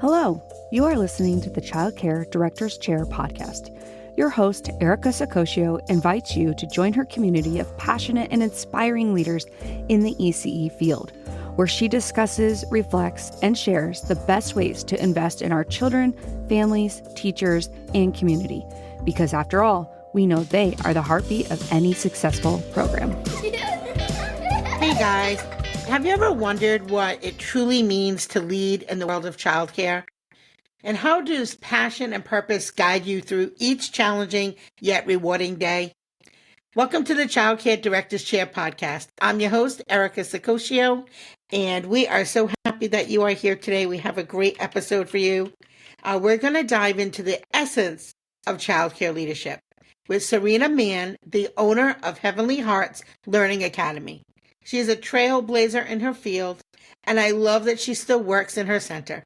Hello, you are listening to the Childcare Director's Chair podcast. Your host, Erica Sakosio, invites you to join her community of passionate and inspiring leaders in the ECE field, where she discusses, reflects, and shares the best ways to invest in our children, families, teachers, and community. Because after all, we know they are the heartbeat of any successful program. Hey guys, have you ever wondered what it truly means to lead in the world of childcare? And how does passion and purpose guide you through each challenging yet rewarding day? Welcome to the Childcare Director's Chair podcast. I'm your host, Erica Sakosio, and we are so happy that you are here today. We have a great episode for you. We're going to dive into the essence of childcare leadership with Serena Man, the owner of Heavenly Hearts Learning Academy. She is a trailblazer in her field, and I love that she still works in her center.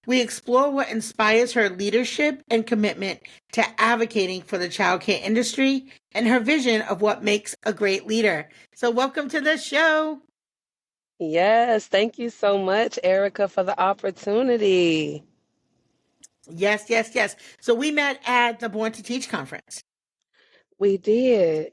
We explore what inspires her leadership and commitment to advocating for the childcare industry and her vision of what makes a great leader. So welcome to the show. Yes, thank you so much, Erica, for the opportunity. Yes. So we met at the Born to Teach conference. We did.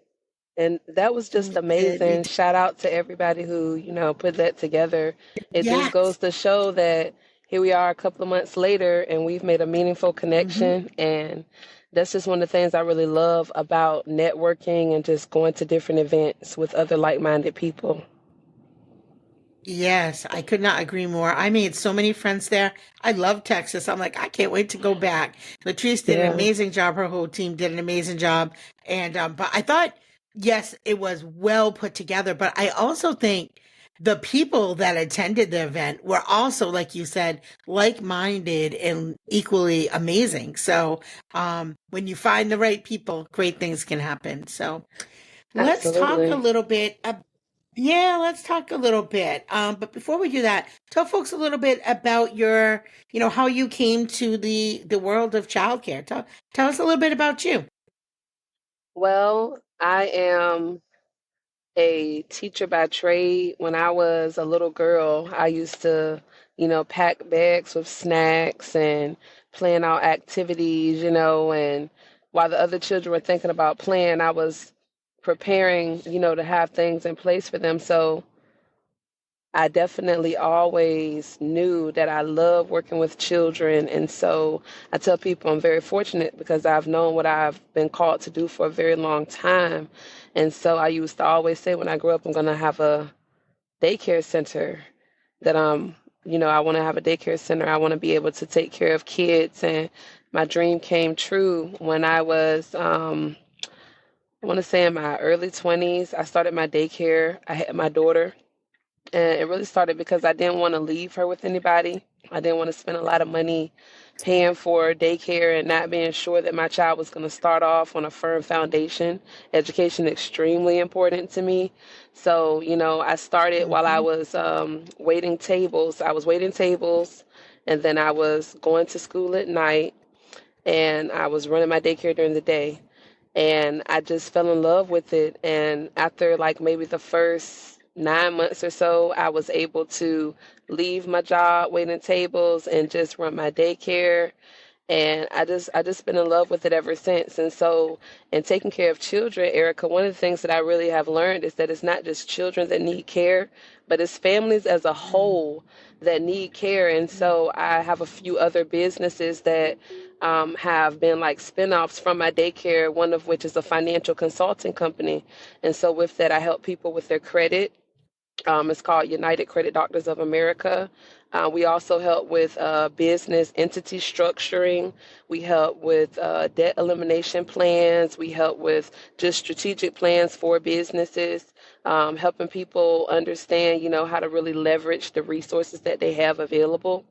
And that was just amazing. Shout out to everybody who, put that together. It just goes to show that here we are a couple of months later and we've made a meaningful connection. And that's just one of the things I really love about networking and just going to different events with other like-minded people. Yes, I could not agree more. I made so many friends there. I love Texas. I'm like, I can't wait to go back. Latrice did an amazing job. Her whole team did an amazing job. And, but I thought, yes, it was well put together, but I also think the people that attended the event were also, like you said, like-minded and equally amazing. So, when you find the right people, great things can happen. So let's talk a little bit let's talk a little bit. But before we do that, tell folks a little bit about your, how you came to the world of childcare. Tell us a little bit about you. Well, I am a teacher by trade. When I was a little girl, I used to, pack bags with snacks and plan out activities, and while the other children were thinking about playing, I was preparing, to have things in place for them. So I definitely always knew that I love working with children. And so I tell people I'm very fortunate because I've known what I've been called to do for a very long time. And so I used to always say when I grow up, I'm going to have a daycare center that I want to have a daycare center. I want to be able to take care of kids. And my dream came true when I was, I want to say in my early 20s. I started my daycare. I had my daughter. And it really started because I didn't want to leave her with anybody. I didn't want to spend a lot of money paying for daycare and not being sure that my child was going to start off on a firm foundation. Education is extremely important to me. So, I started while I was waiting tables. I was waiting tables, and then I was going to school at night, and I was running my daycare during the day. And I just fell in love with it. And after maybe the first 9 months or so, I was able to leave my job waiting tables and just run my daycare. And I just been in love with it ever since. And so in taking care of children, Erica, one of the things that I really have learned is that it's not just children that need care, but it's families as a whole that need care. And so I have a few other businesses that have been like spinoffs from my daycare, one of which is a financial consulting company. And so with that, I help people with their credit. It's called United Credit Doctors of America. We also help with business entity structuring. We help with debt elimination plans. We help with just strategic plans for businesses, helping people understand, how to really leverage the resources that they have available.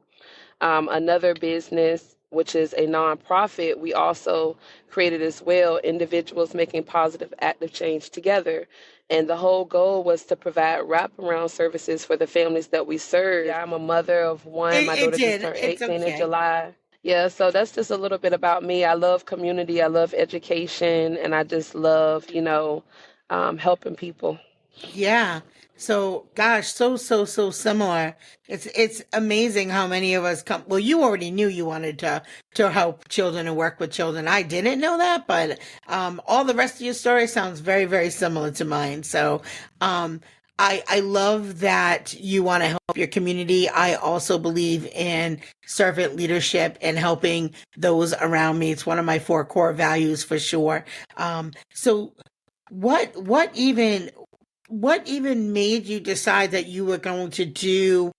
Another business, which is a nonprofit, we also created as well, Individuals Making Positive Active Change Together. And the whole goal was to provide wraparound services for the families that we serve. Yeah, I'm a mother of one. My daughter just turned 18 in July. Yeah, so that's just a little bit about me. I love community. I love education. And I just love, helping people. Yeah. So, gosh, so similar. It's amazing how many of us come. Well, you already knew you wanted to help children and work with children. I didn't know that, but all the rest of your story sounds very similar to mine. So, um, I love that you want to help your community. I also believe in servant leadership and helping those around me. It's one of my four core values for sure. So what even made you decide that you were going to do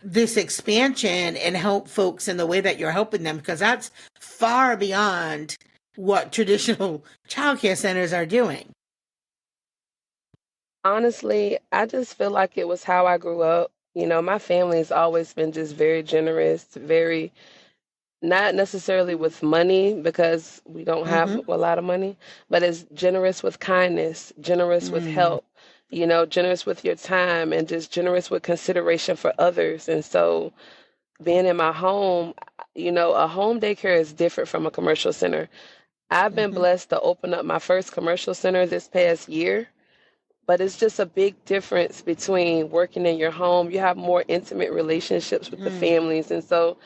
this expansion and help folks in the way that you're helping them? Because that's far beyond what traditional childcare centers are doing. Honestly, I just feel like it was how I grew up. My family's always been just very generous, very not necessarily with money because we don't have Mm-hmm. a lot of money, but it's generous with kindness, generous with Mm. help, generous with your time and just generous with consideration for others. And so being in my home, a home daycare is different from a commercial center. I've been Mm-hmm. blessed to open up my first commercial center this past year, but it's just a big difference between working in your home. You have more intimate relationships with the Mm. families. And so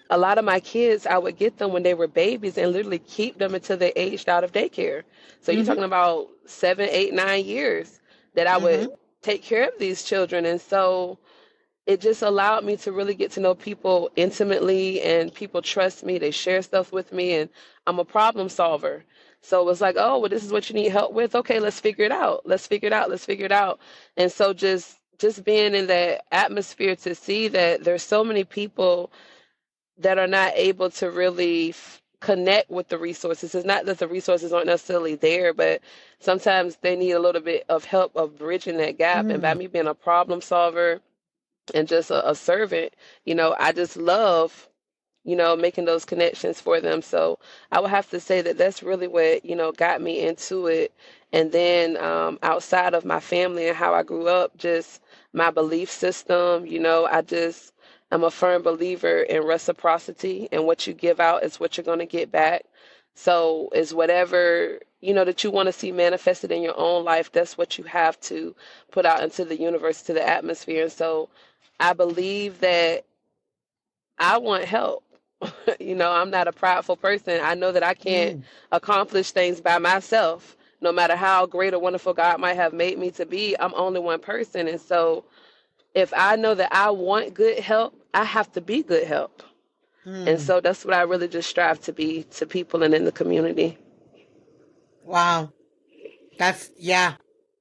a lot of my kids, I would get them when they were babies and literally keep them until they aged out of daycare. So you're Mm-hmm. talking about 7, 8, 9 years that I would Mm-hmm. take care of these children. And so it just allowed me to really get to know people intimately, and people trust me. They share stuff with me, and I'm a problem solver. So it was like, oh, well, this is what you need help with. Okay, let's figure it out. Let's figure it out. Let's figure it out. And so just being in that atmosphere to see that there's so many people that are not able to really connect with the resources. It's not that the resources aren't necessarily there, but sometimes they need a little bit of help of bridging that gap. And by Mm. me being a problem solver and just a servant, I just love, making those connections for them. So I would have to say that that's really what, got me into it. And then outside of my family and how I grew up, just my belief system, I'm a firm believer in reciprocity, and what you give out is what you're going to get back. So is whatever, that you want to see manifested in your own life, that's what you have to put out into the universe, to the atmosphere. And so I believe that I want help. I'm not a prideful person. I know that I can't Mm. accomplish things by myself. No matter how great or wonderful God might have made me to be, I'm only one person. And so if I know that I want good help, I have to be good help. And Mm. so that's what I really just strive to be to people and in the community. Wow. That's yeah.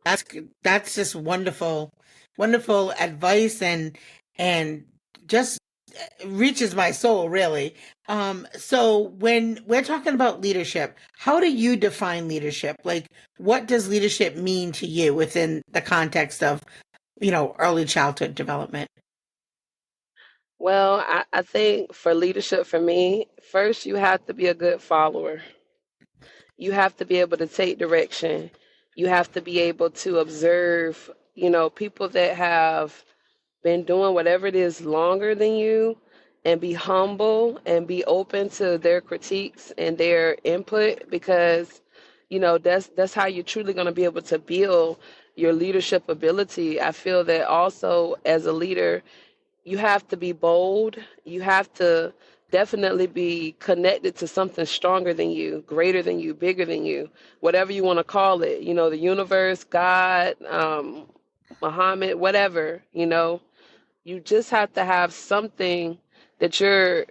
That's just wonderful advice and just reaches my soul really. So when we're talking about leadership, how do you define leadership? Like what does leadership mean to you within the context of, early childhood development? Well, I think for leadership for me, first you have to be a good follower. You have to be able to take direction. You have to be able to observe, people that have been doing whatever it is longer than you, and be humble and be open to their critiques and their input, because that's how you're truly going to be able to build your leadership ability. I feel that also as a leader, you have to be bold. You have to definitely be connected to something stronger than you, greater than you, bigger than you, whatever you want to call it. The universe, God, Muhammad, whatever. You just have to have something that you're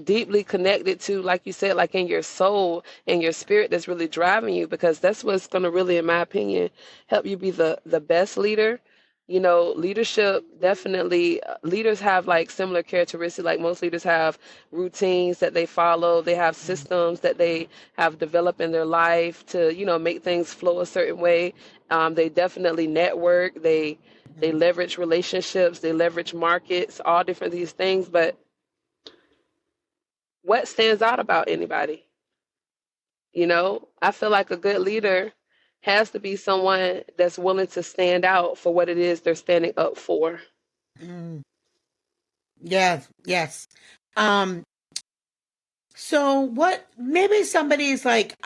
deeply connected to, like you said, like in your soul and your spirit, that's really driving you, because that's what's going to really, in my opinion, help you be the best leader. Leadership definitely, leaders have like similar characteristics. Like most leaders have routines that they follow, they have systems that they have developed in their life to, make things flow a certain way. They definitely network, they leverage relationships, they leverage markets, all different these things. But what stands out about anybody? I feel like a good leader has to be someone that's willing to stand out for what it is they're standing up for. Mm. Yes, yes. Um, so what maybe somebody's like,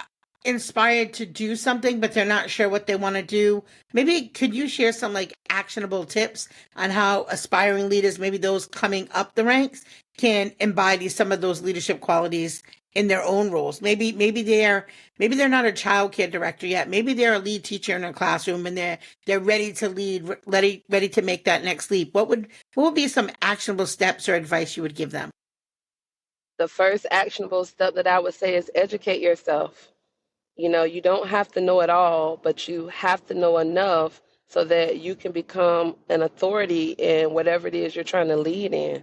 inspired to do something, but they're not sure what they want to do, maybe could you share some like actionable tips on how aspiring leaders, maybe those coming up the ranks, can embody some of those leadership qualities in their own roles? Maybe they're not a child care director yet. Maybe they're a lead teacher in a classroom and they're ready to lead, ready to make that next leap. What would be some actionable steps or advice you would give them? The first actionable step that I would say is educate yourself. You don't have to know it all, but you have to know enough so that you can become an authority in whatever it is you're trying to lead in.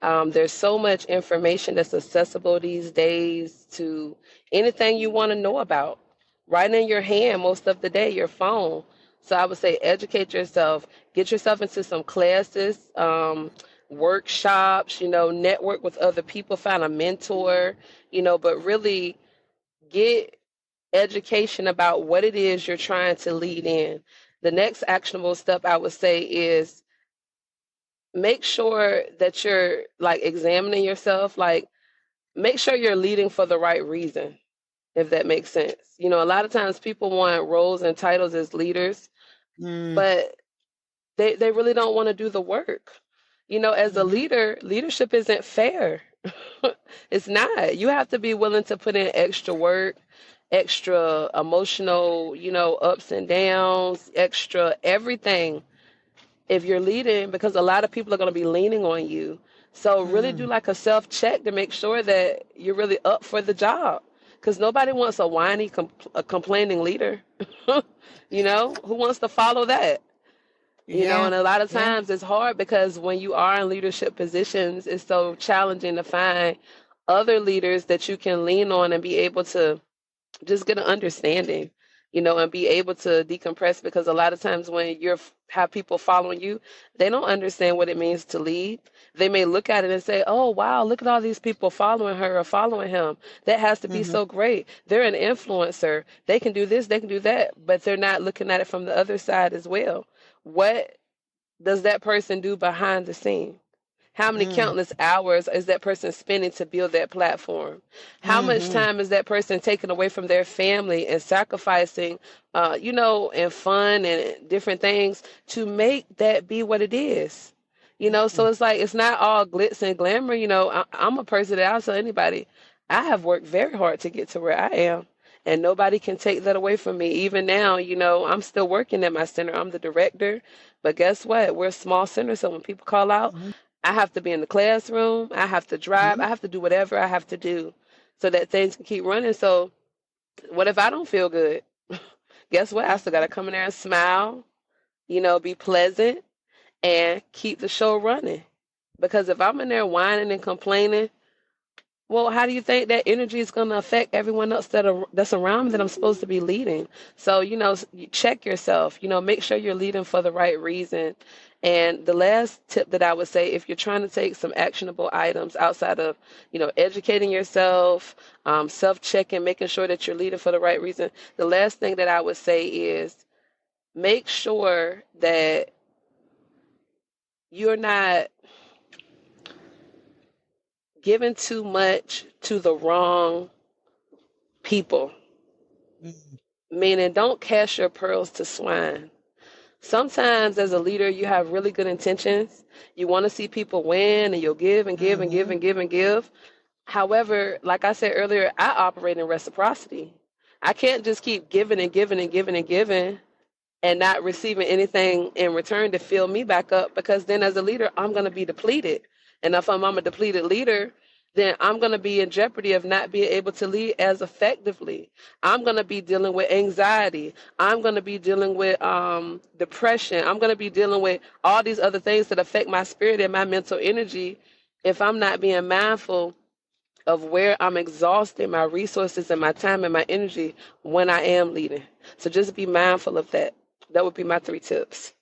There's so much information that's accessible these days to anything you want to know about. Right in your hand most of the day, your phone. So I would say educate yourself, get yourself into some classes, workshops, network with other people, find a mentor, but really get education about what it is you're trying to lead in. The next actionable step I would say is make sure that you're like examining yourself, like make sure you're leading for the right reason, if that makes sense. A lot of times people want roles and titles as leaders, Mm, but they really don't want to do the work. As a mhm, leader, leadership isn't fair. It's not. You have to be willing to put in extra work, extra emotional, ups and downs, extra everything if you're leading, because a lot of people are going to be leaning on you. So really do mm, like a self check to make sure that you're really up for the job. Because nobody wants a whiny, a complaining leader. Who wants to follow that? yeah, And a lot of yeah. times it's hard because when you are in leadership positions, it's so challenging to find other leaders that you can lean on and be able to just get an understanding, and be able to decompress, because a lot of times when have people following you, they don't understand what it means to lead. They may look at it and say, "Oh, wow, look at all these people following her or following him. That has to be Hmm. so great. They're an influencer. They can do this, they can do that." But they're not looking at it from the other side as well. What does that person do behind the scene? How many Mm, countless hours is that person spending to build that platform? How much hmm. time is that person taking away from their family and sacrificing, and fun and different things to make that be what it is? So Mm, it's like it's not all glitz and glamour. I'm a person that I'll tell anybody, I have worked very hard to get to where I am. And nobody can take that away from me. Even now, I'm still working at my center. I'm the director. But guess what? We're a small center. So when people call out, mhm, I have to be in the classroom. I have to drive. mhm, I have to do whatever I have to do so that things can keep running. So, what if I don't feel good? Guess what? I still got to come in there and smile, be pleasant and keep the show running. Because if I'm in there whining and complaining, well, how do you think that energy is going to affect everyone else that's around me that I'm supposed to be leading? So, you check yourself, make sure you're leading for the right reason. And the last tip that I would say, if you're trying to take some actionable items outside of, educating yourself, self-checking, making sure that you're leading for the right reason, the last thing that I would say is make sure that you're not giving too much to the wrong people. mhm, Meaning, don't cast your pearls to swine. Sometimes, as a leader, you have really good intentions. You want to see people win, and you'll give and give and give mhm, and give and give. However, like I said earlier, I operate in reciprocity. I can't just keep giving and giving and giving and giving and not receiving anything in return to fill me back up, because then as a leader, I'm going to be depleted. And if I'm a depleted leader, then I'm going to be in jeopardy of not being able to lead as effectively. I'm going to be dealing with anxiety. I'm going to be dealing with depression. I'm going to be dealing with all these other things that affect my spirit and my mental energy if I'm not being mindful of where I'm exhausting my resources and my time and my energy when I am leading. So just be mindful of that. That would be my 3 tips.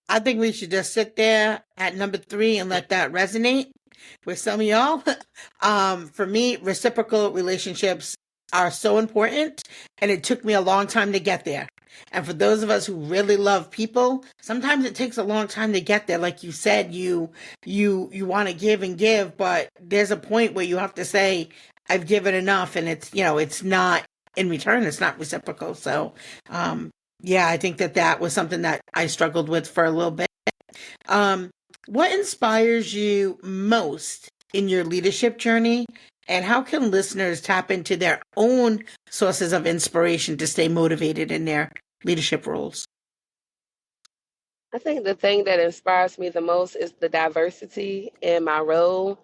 I think we should just sit there at number three and let that resonate with some of y'all. For me, reciprocal relationships are so important, and it took me a long time to get there. And for those of us who really love people, sometimes it takes a long time to get there. Like you said, you want to give and give, but there's a point where you have to say, I've given enough and it's not in return, it's not reciprocal. So, yeah, I think that was something that I struggled with for a little bit. Um, what inspires you most in your leadership journey? And how can listeners tap into their own sources of inspiration to stay motivated in their leadership roles? I think the thing that inspires me the most is the diversity in my role.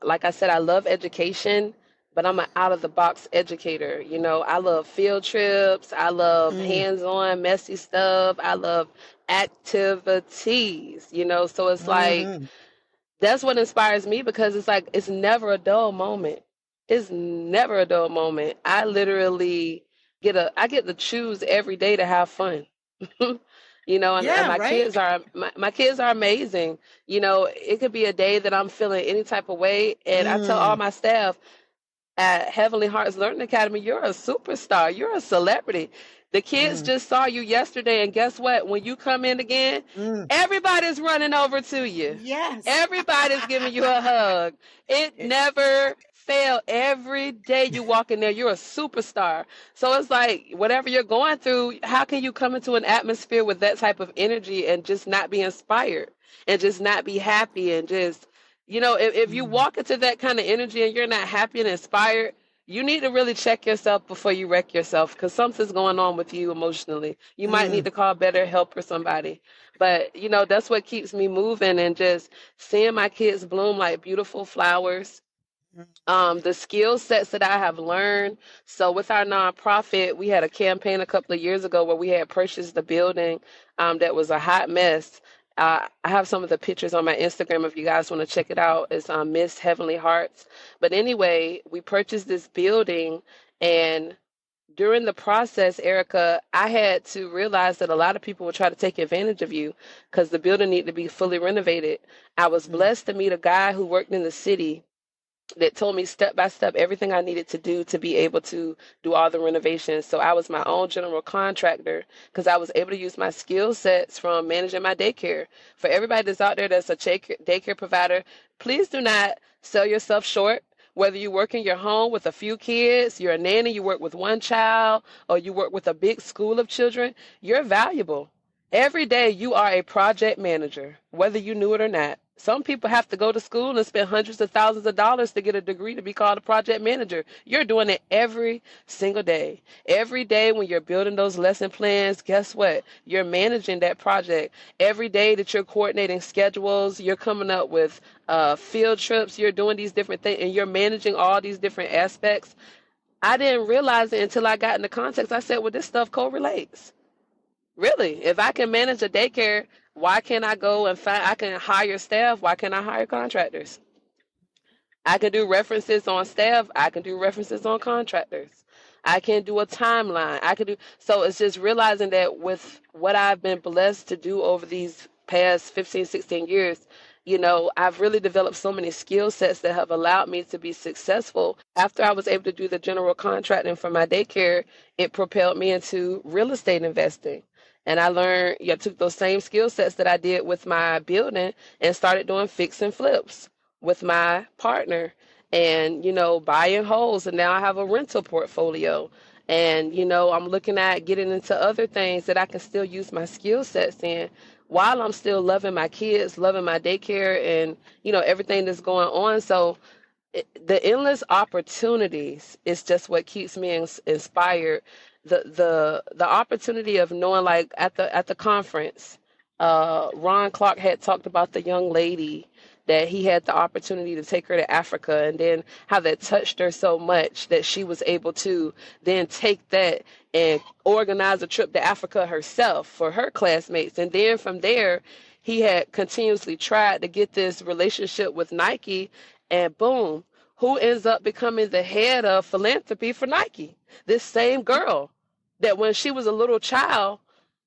Like I said, I love education, but I'm an out of the box educator. I love field trips, I love Mm, hands on, messy stuff, I love activities, so it's like hmm. that's what inspires me because it's like it's never a dull moment. It's never a dull moment. I get to choose every day to have fun. And Yeah, my right? my kids are amazing. It could be a day that I'm feeling any type of way, and I tell all Mm, my staff at Heavenly Hearts Learning Academy, you're a superstar. You're a celebrity. The kids mm, just saw you yesterday, and guess what? When you come in again, mm. everybody's running over to you. Yes. Everybody's giving you a hug. It It's never failed. Every day you walk in there, you're a superstar. So it's like whatever you're going through, how can you come into an atmosphere with that type of energy and just not be inspired and just not be happy and just if you mm, walk into that kind of energy and you're not happy and inspired, you need to really check yourself before you wreck yourself because something's going on with you emotionally. You might need mm, to call better help or somebody. But, that's what keeps me moving and just seeing my kids bloom like beautiful flowers. The skill sets that I have learned. So with our nonprofit, we had a campaign a couple of years ago where we had purchased the building that was a hot mess. I have some of the pictures on my Instagram if you guys want to check it out. It's Miss Heavenly Hearts. But anyway, we purchased this building, and during the process, Erica, I had to realize that a lot of people would try to take advantage of you because the building needed to be fully renovated. I was mm, blessed to meet a guy who worked in the city that told me step by step everything I needed to do to be able to do all the renovations. So I was my own general contractor because I was able to use my skill sets from managing my daycare. For everybody that's out there that's a daycare provider, please do not sell yourself short. Whether you work in your home with a few kids, you're a nanny, you work with one child, or you work with a big school of children, you're valuable. Every day you are a project manager, whether you knew it or not. Some people have to go to school and spend hundreds of thousands of dollars to get a degree to be called a project manager. You're doing it every single day. Every day when you're building those lesson plans, guess what? You're managing that project. Every day that you're coordinating schedules, you're coming up with field trips, you're doing these different things, and you're managing all these different aspects. I didn't realize it until I got into context. I said, well, this stuff correlates. Really, if I can manage a daycare, why can't I go and I can hire staff? Why can't I hire contractors? I can do references on staff. I can do references on contractors. I can do a timeline. So it's just realizing that with what I've been blessed to do over these past 15, 16 years, I've really developed so many skill sets that have allowed me to be successful. After I was able to do the general contracting for my daycare, it propelled me into real estate investing. And I learned, took those same skill sets that I did with my building and started doing fix and flips with my partner and buying homes, and now I have a rental portfolio, and I'm looking at getting into other things that I can still use my skill sets in while I'm still loving my kids, loving my daycare, and everything that's going on. So the endless opportunities is just what keeps me inspired. The opportunity of knowing, like at the conference, Ron Clark had talked about the young lady that he had the opportunity to take her to Africa, and then how that touched her so much that she was able to then take that and organize a trip to Africa herself for her classmates. And then from there, he had continuously tried to get this relationship with Nike, and boom, who ends up becoming the head of philanthropy for Nike? This same girl that when she was a little child,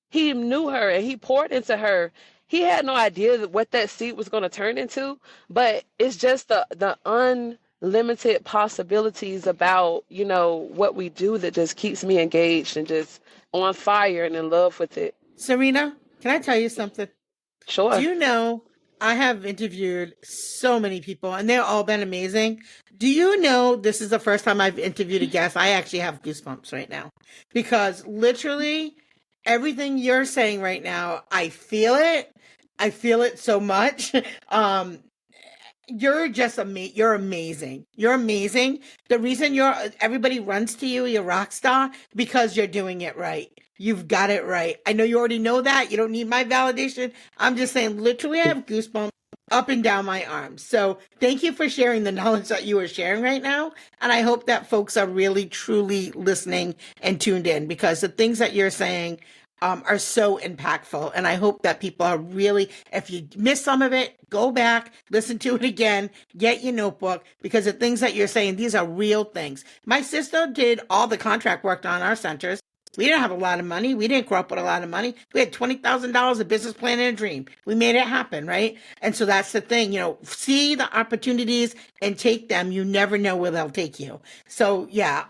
he knew her and he poured into her. He had no idea what that seed was going to turn into, but it's just the unlimited possibilities about, what we do that just keeps me engaged and just on fire and in love with it. Serena, can I tell you something? Do Sure. you know I have interviewed so many people and they've all been amazing. Do you know this is the first time I've interviewed a guest? I actually have goosebumps right now because literally everything you're saying right now, I feel it. I feel it so much. Um, you're just you're amazing. You're amazing. The reason everybody runs to you, you're a rock star, because you're doing it right. You've got it right. I know you already know that. You don't need my validation. I'm just saying, literally, I have goosebumps up and down my arms. So thank you for sharing the knowledge that you are sharing right now. And I hope that folks are really, truly listening and tuned in, because the things that you're saying are so impactful. And I hope that people are really, if you miss some of it, go back, listen to it again, get your notebook, because the things that you're saying, these are real things. My sister did all the contract work on our centers. We didn't have a lot of money. We didn't grow up with a lot of money. We had $20,000, a business plan and a dream. We made it happen, right? And so that's the thing, see the opportunities and take them. You never know where they'll take you. So yeah,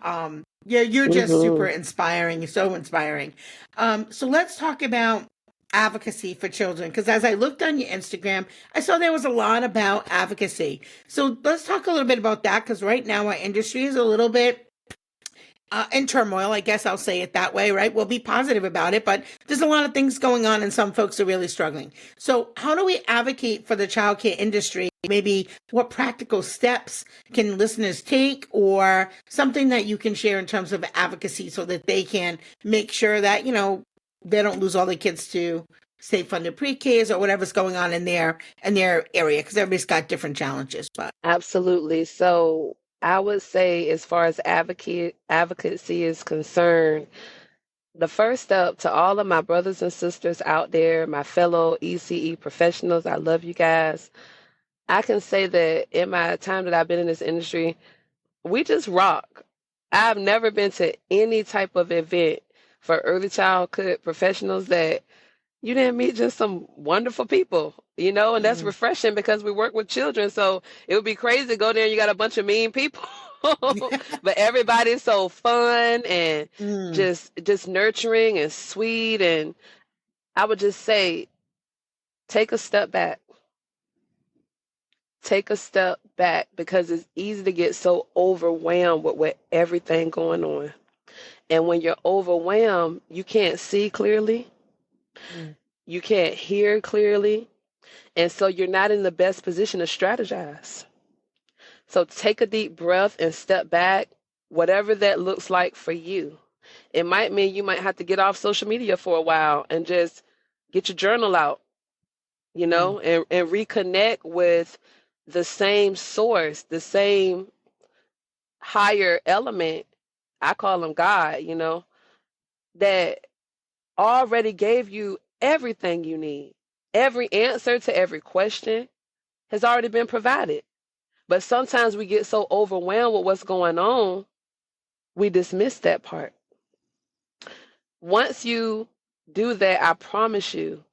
you're just super inspiring. You're so inspiring. So let's talk about advocacy for children, because as I looked on your Instagram, I saw there was a lot about advocacy. So let's talk a little bit about that, because right now our industry is a little bit in turmoil, I guess I'll say it that way, right? We'll be positive about it, but there's a lot of things going on and some folks are really struggling. So how do we advocate for the childcare industry? Maybe what practical steps can listeners take, or something that you can share in terms of advocacy so that they can make sure that, they don't lose all their kids to state-funded pre-Ks or whatever's going on in their area, because everybody's got different challenges. But Absolutely. So I would say, as far as advocacy is concerned, the first step to all of my brothers and sisters out there, my fellow ECE professionals, I love you guys. I can say that in my time that I've been in this industry, we just rock. I've never been to any type of event for early childhood professionals that you didn't meet just some wonderful people, and that's refreshing because we work with children. So it would be crazy to go there and you got a bunch of mean people, but everybody's so fun and just nurturing and sweet. And I would just say, take a step back. Take a step back, because it's easy to get so overwhelmed with everything going on. And when you're overwhelmed, you can't see clearly. You can't hear clearly. And so you're not in the best position to strategize. So take a deep breath and step back, whatever that looks like for you. It might mean you might have to get off social media for a while and just get your journal out, and reconnect with the same source, the same higher element. I call him God, that already gave you everything you need. Every answer to every question has already been provided. But sometimes we get so overwhelmed with what's going on, we dismiss that part. Once you do that, I promise you,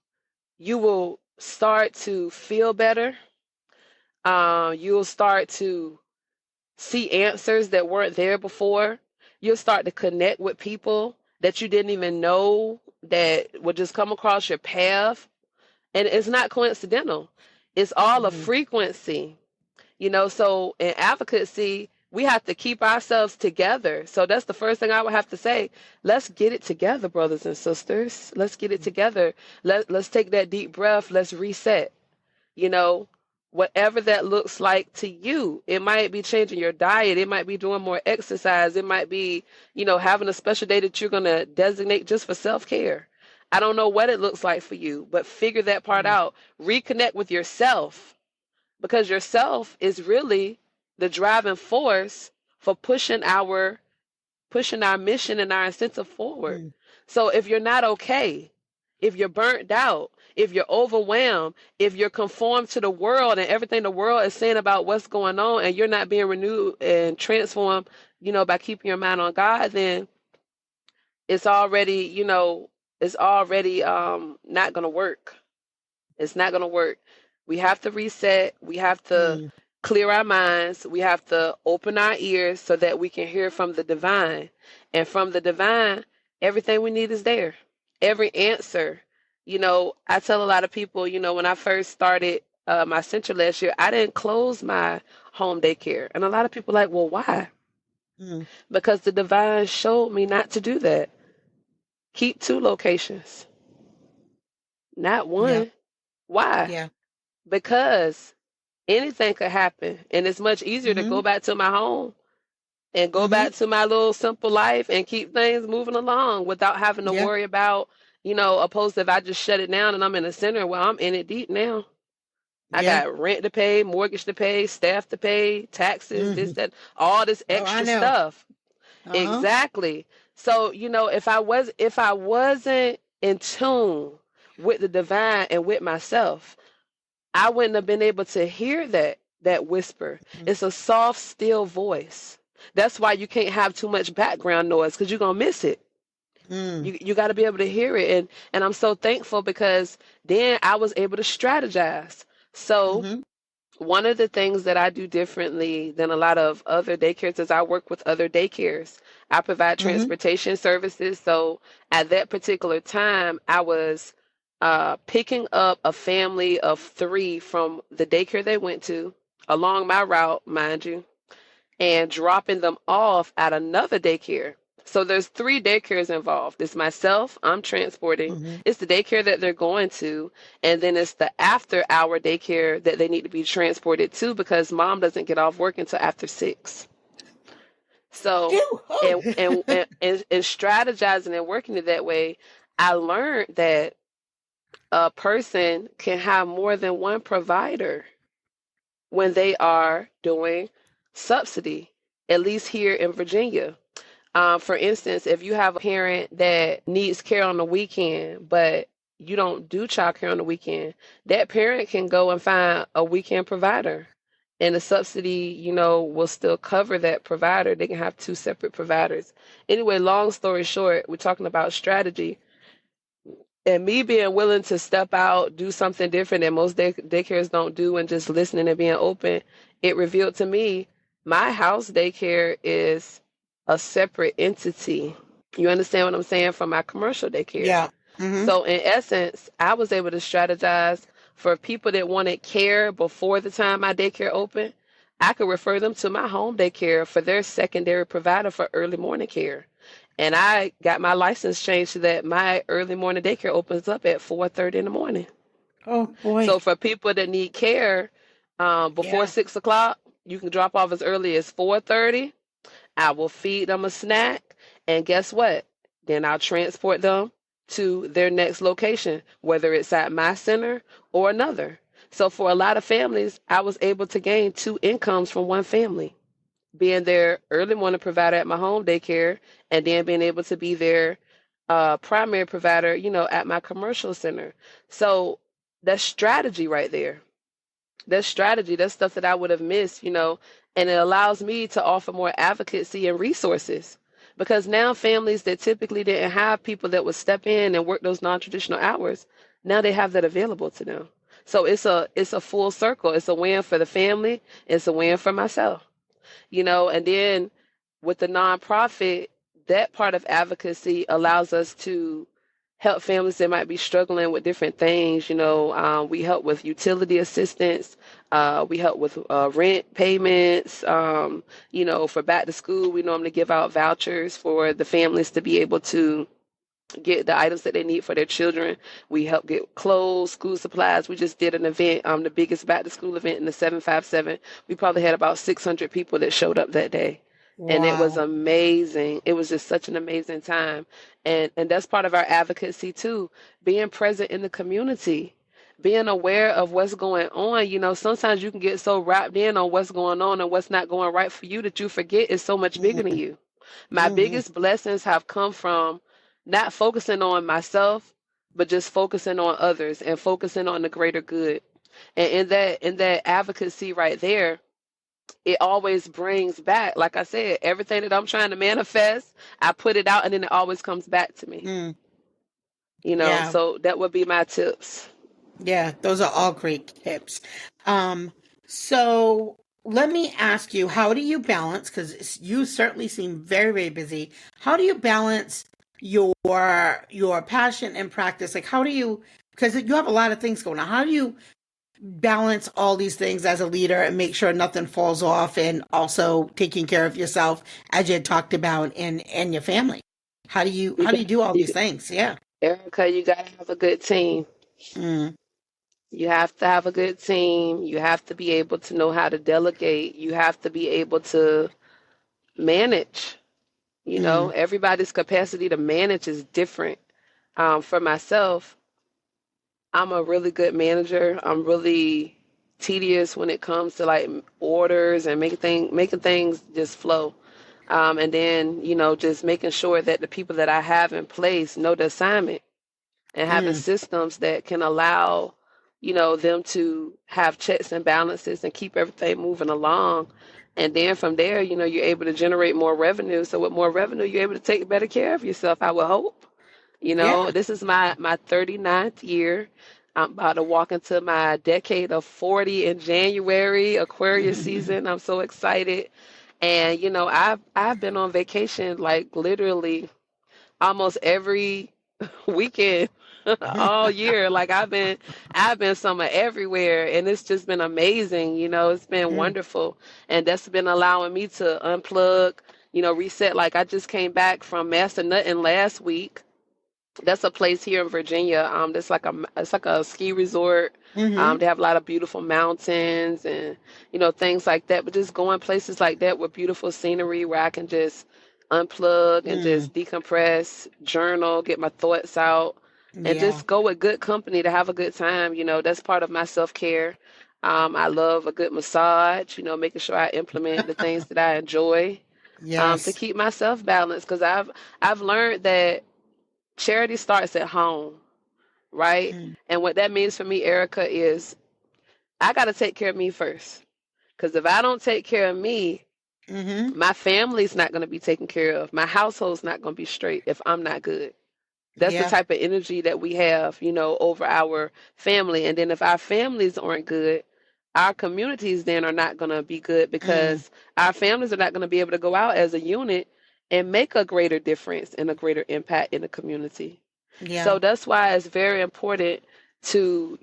you will start to feel better. You'll start to see answers that weren't there before. You'll start to connect with people that you didn't even know that would just come across your path. And it's not coincidental. It's all a frequency, so in advocacy, we have to keep ourselves together. So that's the first thing I would have to say. Let's get it together, brothers and sisters. Let's get it together. Let's take that deep breath. Let's reset, whatever that looks like to you. It might be changing your diet. It might be doing more exercise. It might be, having a special day that you're going to designate just for self-care. I don't know what it looks like for you, but figure that part out. Reconnect with yourself, because yourself is really the driving force for pushing our mission and our incentive forward. So if you're not okay, if you're burnt out, if you're overwhelmed, if you're conformed to the world and everything the world is saying about what's going on, and you're not being renewed and transformed, by keeping your mind on God, then it's already, not going to work. It's not going to work. We have to reset. We have to clear our minds. We have to open our ears so that we can hear from the divine. And from the divine, everything we need is there. Every answer. I tell a lot of people, when I first started my center last year, I didn't close my home daycare. And a lot of people are like, well, why? Mm. Because the divine showed me not to do that. Keep 2 locations, not Yeah. 1. Why? Yeah. Because anything could happen. And it's much easier to Mm-hmm. go back to my home and go Mm-hmm. back to my little simple life and keep things moving along without having to Yeah. worry about, opposed to if I just shut it down and I'm in the center, well, I'm in it deep now. I Yeah. got rent to pay, mortgage to pay, staff to pay, taxes, Mm-hmm. this, that, all this Oh, I extra know. stuff. Uh-huh. Exactly. So, if I wasn't in tune with the divine and with myself, I wouldn't have been able to hear that whisper. It's a soft, still voice. That's why you can't have too much background noise because you're gonna miss it. Mm. You got to be able to hear it, and I'm so thankful because then I was able to strategize. So Mm-hmm. one of the things that I do differently than a lot of other daycares is I work with other daycares. I provide Mm-hmm. transportation services. So at that particular time, I was picking up a family of 3 from the daycare they went to along my route, mind you, and dropping them off at another daycare. So there's 3 daycares involved. It's myself, I'm transporting. Mm-hmm. It's the daycare that they're going to, and then it's the after hour daycare that they need to be transported to because mom doesn't get off work until after 6. So Phew. and Oh. and and strategizing and working it that way, I learned that a person can have more than one provider when they are doing subsidy, at least here in Virginia. For instance, if you have a parent that needs care on the weekend, but you don't do child care on the weekend, that parent can go and find a weekend provider. And the subsidy, will still cover that provider. They can have 2 separate providers. Anyway, long story short, we're talking about strategy. And me being willing to step out, do something different that most daycares don't do, and just listening and being open, it revealed to me my house daycare is a separate entity. You understand what I'm saying? From my commercial daycare. Yeah. Mm-hmm. So in essence, I was able to strategize for people that wanted care before the time my daycare opened. I could refer them to my home daycare for their secondary provider for early morning care. And I got my license changed so that my early morning daycare opens up at 4:30 in the morning. Oh boy. So for people that need care before Yeah. 6 o'clock, you can drop off as early as 4:30. I will feed them a snack, and guess what? Then I'll transport them to their next location, whether it's at my center or another. So for a lot of families, I was able to gain 2 incomes from one family, being their early morning provider at my home daycare, and then being able to be their primary provider, at my commercial center. So that's strategy right there. That's strategy. That's stuff that I would have missed, and it allows me to offer more advocacy and resources. Because now families that typically didn't have people that would step in and work those non-traditional hours, now they have that available to them. So it's a full circle. It's a win for the family. It's a win for myself. And then with the nonprofit, that part of advocacy allows us to help families that might be struggling with different things. We help with utility assistance. We help with rent payments. For back to school, we normally give out vouchers for the families to be able to get the items that they need for their children. We help get clothes, school supplies. We just did an event, the biggest back to school event in the 757. We probably had about 600 people that showed up that day. And it was Wow. amazing. It was just such an amazing time. And that's part of our advocacy too, being present in the community, being aware of what's going on. Sometimes you can get so wrapped in on what's going on and what's not going right for you that you forget it's so much bigger than you. My Mm-hmm. biggest blessings have come from not focusing on myself, but just focusing on others and focusing on the greater good. And in that advocacy right there, it always brings back, like I said, everything that I'm trying to manifest, I put it out and then it always comes back to me. Mm. Yeah. So that would be my tips. Yeah. Those are all great tips. Um, so let me ask you, how do you balance, because you certainly seem very, very busy. How do you balance your passion and practice? Like how do you, because you have a lot of things going on. How do you balance all these things as a leader and make sure nothing falls off, and also taking care of yourself as you had talked about, and your family? You How do you got, do all these you, things? Yeah. Erica, you gotta have a good team. Mm, You have to have a good team. You have to be able to know how to delegate. You have to be able to manage. mm, Everybody's capacity to manage is different. For myself, I'm a really good manager. I'm really tedious when it comes to like orders and making things just flow. And then, just making sure that the people that I have in place know the assignment, and having mm. systems that can allow, them to have checks and balances and keep everything moving along. And then from there, you're able to generate more revenue. So with more revenue, you're able to take better care of yourself, I would hope. Yeah. This is my 39th year. I'm about to walk into my decade of 40 in January, Aquarius season. I'm so excited. And I've been on vacation like literally almost every weekend all year. Like I've been somewhere everywhere, and it's just been amazing. It's been Mm, wonderful. And that's been allowing me to unplug, reset. Like I just came back from Master Nutting last week. That's a place here in Virginia. That's like it's like a ski resort. mm-hmm, They have a lot of beautiful mountains and things like that. But just going places like that with beautiful scenery where I can just unplug and mm. just decompress, journal, get my thoughts out, and Yeah. just go with good company to have a good time. That's part of my self-care. I love a good massage. Making sure I implement the things that I enjoy, to Yes. keep myself balanced. Because I've learned that charity starts at home, right? Mm, And what that means for me, Erica, is I got to take care of me first. Because if I don't take care of me, mm-hmm. my family's not going to be taken care of. My household's not going to be straight if I'm not good. That's the Yeah. type of energy that we have, over our family. And then if our families aren't good, our communities then are not going to be good, Mm, because our families are not going to be able to go out as a unit and make a greater difference and a greater impact in the community. yeah. So that's why it's very important to,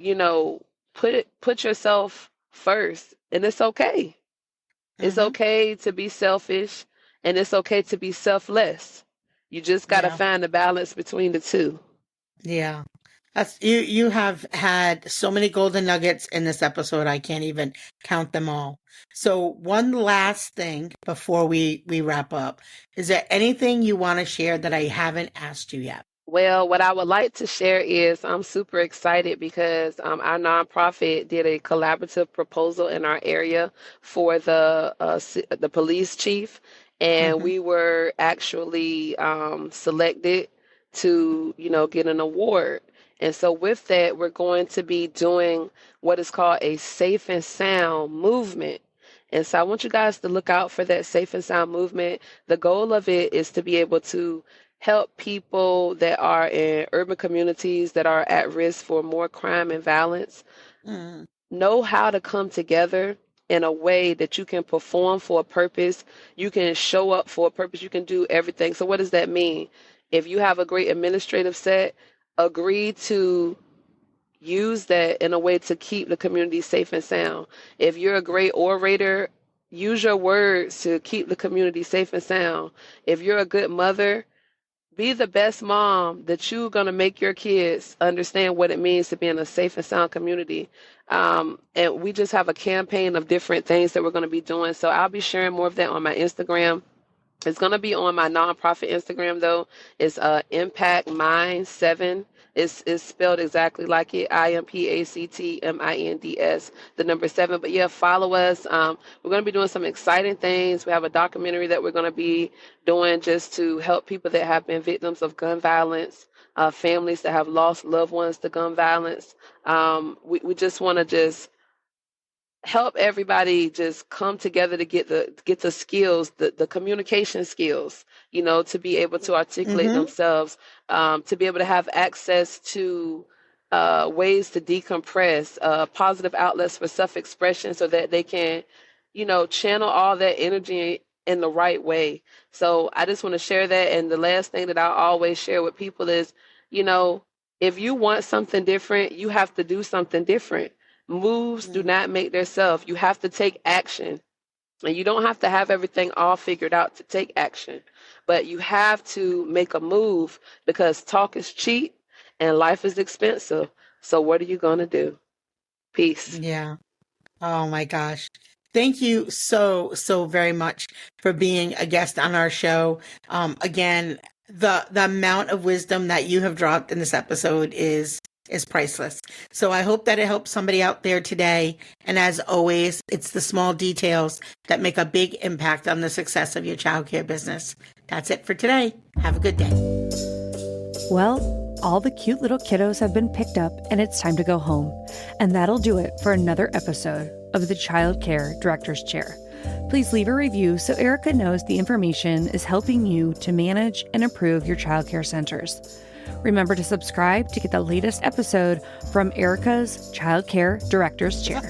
put yourself first. And it's okay. It's Mm-hmm. okay to be selfish, and it's okay to be selfless. You just got to Yeah. find the balance between the two. Yeah. That's you have had so many golden nuggets in this episode, I can't even count them all. So one last thing before we wrap up. Is there anything you want to share that I haven't asked you yet? Well, what I would like to share is I'm super excited because our nonprofit did a collaborative proposal in our area for the police chief, and Mm-hmm. we were actually selected to get an award. And so with that, we're going to be doing what is called a safe and sound movement. And so I want you guys to look out for that safe and sound movement. The goal of it is to be able to help people that are in urban communities that are at risk for more crime and violence Mm, know how to come together in a way that you can perform for a purpose, you can show up for a purpose, you can do everything. So what does that mean? If you have a great administrative set, agree to use that in a way to keep the community safe and sound. If you're a great orator, use your words to keep the community safe and sound. If you're a good mother, be the best mom that you're going to make your kids understand what it means to be in a safe and sound community. And we just have a campaign of different things that we're going to be doing. So I'll be sharing more of that on my Instagram. It's going to be on my nonprofit Instagram, though. It's Impact Mind 7. It's spelled exactly like it, IMPACTMINDS, the number 7. But yeah, follow us. We're going to be doing some exciting things. We have a documentary that we're going to be doing just to help people that have been victims of gun violence, families that have lost loved ones to gun violence. We just want to just help everybody just come together to get the skills, the communication skills, to be able to articulate mm-hmm. themselves, to be able to have access to ways to decompress, positive outlets for self-expression, so that they can, channel all that energy in the right way. So I just want to share that. And the last thing that I always share with people is, you know, if you want something different, you have to do something different. Moves do not make themselves. You have to take action. And you don't have to have everything all figured out to take action, but you have to make a move because talk is cheap and life is expensive. So what are you going to do? Peace. Yeah. Oh my gosh. Thank you so very much for being a guest on our show. Again, the amount of wisdom that you have dropped in this episode is priceless. So I hope that it helps somebody out there today. And as always, it's the small details that make a big impact on the success of your childcare business. That's it for today. Have a good day. Well, all the cute little kiddos have been picked up and it's time to go home. And that'll do it for another episode of the Childcare Director's Chair. Please leave a review so Erica knows the information is helping you to manage and improve your childcare centers. Remember to subscribe to get the latest episode from Erica's Childcare Director's Chair.